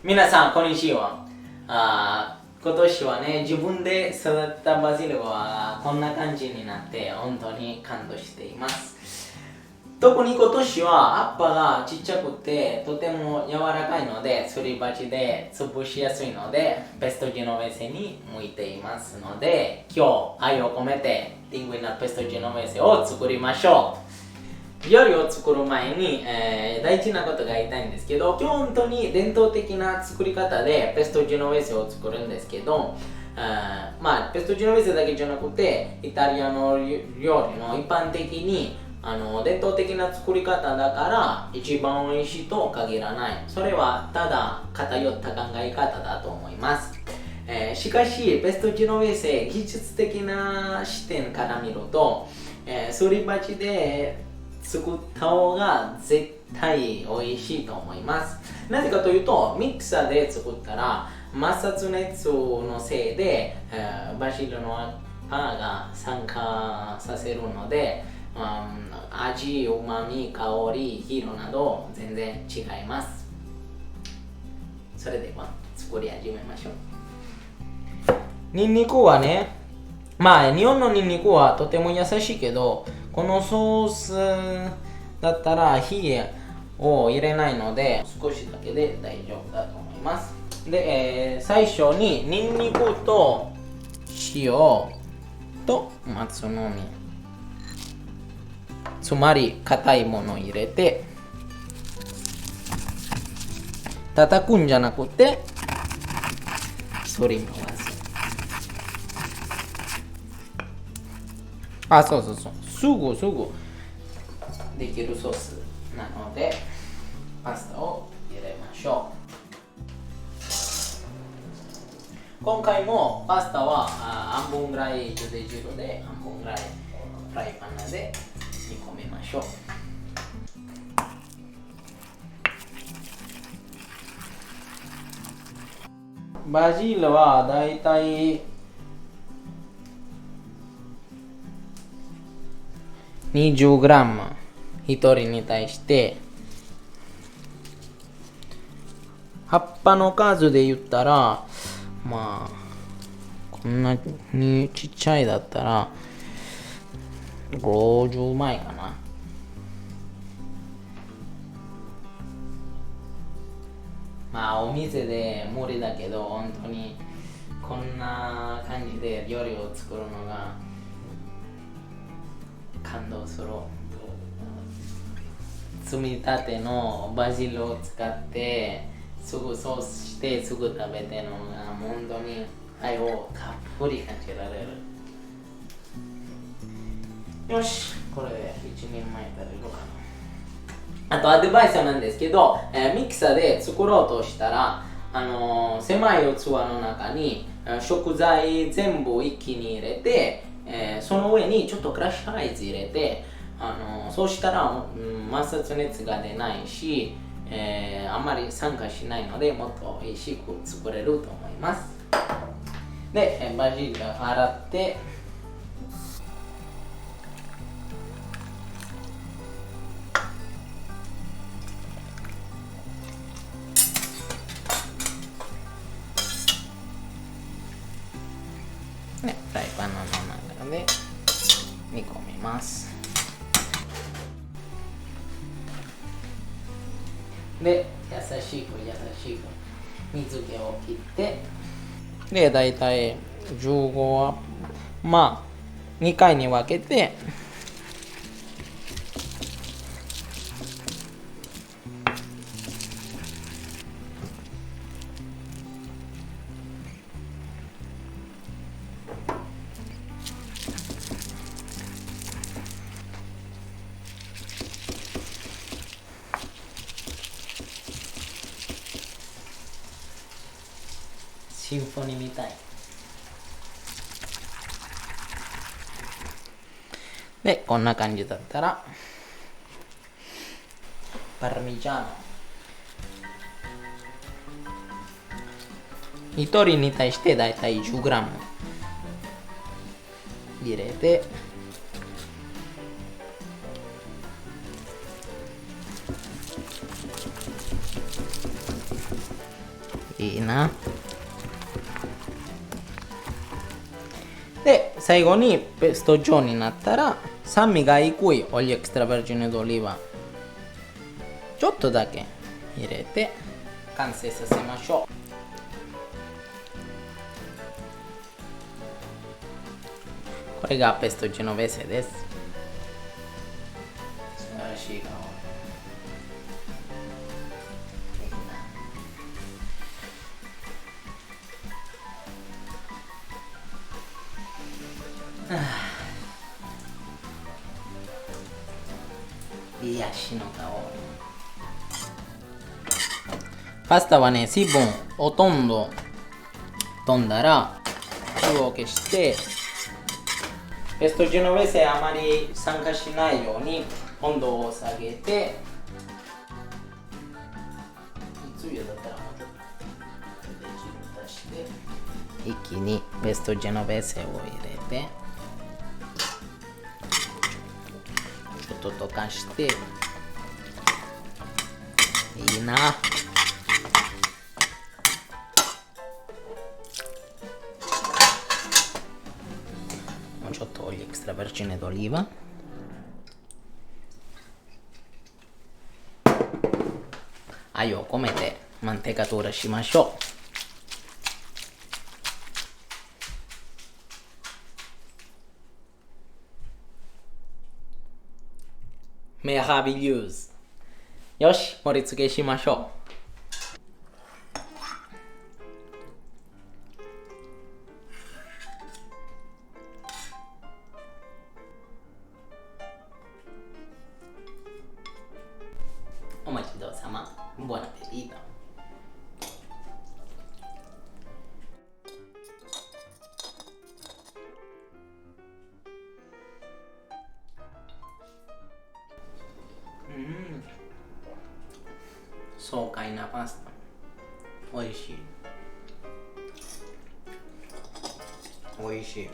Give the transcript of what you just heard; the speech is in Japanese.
皆さん、こんにちは。今年はね、自分で育ったバジルはこんな感じになって本当に感動しています。特に今年は葉っぱがちっちゃくてとても柔らかいので、すり鉢で潰しやすいので、ペストジェノベーゼに向いていますので、今日愛を込めてリングイナペストジェノベーゼを作りましょう。料理を作る前に、大事なことが言いたいんですけど、今日本当に伝統的な作り方でペストジェノベーゼを作るんですけど、ペストジェノベーゼだけじゃなくてイタリアの料理の一般的に伝統的な作り方だから一番美味しいと限らない。それはただ偏った考え方だと思います。しかしペストジェノベーゼ技術的な視点から見ると、すり鉢で作った方が絶対美味しいと思います。なぜかというと、ミキサーで作ったら摩擦熱のせいで、バジルの葉が酸化させるので、味、うまみ、香り、色など全然違います。それでは作り始めましょう。ニンニクはね、日本のニンニクはとても優しいけど、このソースだったら火を入れないので少しだけで大丈夫だと思います。で、最初にニンニクと塩と松の実、つまり硬いものを入れて叩くんじゃなくて反り回す。そうすぐできるソースなのでパスタを入れましょう。今回もパスタは半分ぐらい茹で汁で半分ぐらいフライパンで煮込みましょう。バジルはだいたい20g 1人に対して葉っぱの数で言ったらこんなにちっちゃいだったら50枚かな。お店で無理だけど本当にこんな感じで料理を作るのが感動する。積み立てのバジルを使ってすぐソースしてすぐ食べてるのが本当に愛をたっぷり感じられる。よし、これで1人前食べるかな。あとアドバイスなんですけど、ミキサーで作ろうとしたら狭い器の中に食材全部一気に入れて、その上にちょっとクラッシュアイズ入れてそうしたら、摩擦熱が出ないし、あんまり酸化しないのでもっと美味しく作れると思います。で、バジル洗ってフライパンの中で煮込みます。で、優しく水気を切って、で、だいたい15は2回に分けてシンフォニーみたい。で、こんな感じだったらパルミジャーノ1人に対してだいたい 10g 入れていいな。で、最後にペスト状になったら、酸味が低いオリーブエクストラバージンドオリーブちょっとだけ入れて完成させましょう。これがペストジェノベーゼです。素晴らしい香り。癒しの香り。パスタはね、水分ほとんど飛んだら火を消して、ペストジェノベーゼあまり酸化しないように温度を下げて、つゆだったらもうちょっと茹で汁出して、一気にペストジェノベーゼを入れて、ちょっと溶かして、いいな。もうちょっとオリーブエクストラバージンドオリーブ。愛を込めてマンテカトーラしましょう。メラビリューズ。よし、盛り付けしましょう。お待ちどうさま。ボナペティート。爽快なパスタ。おいしい。おいしい。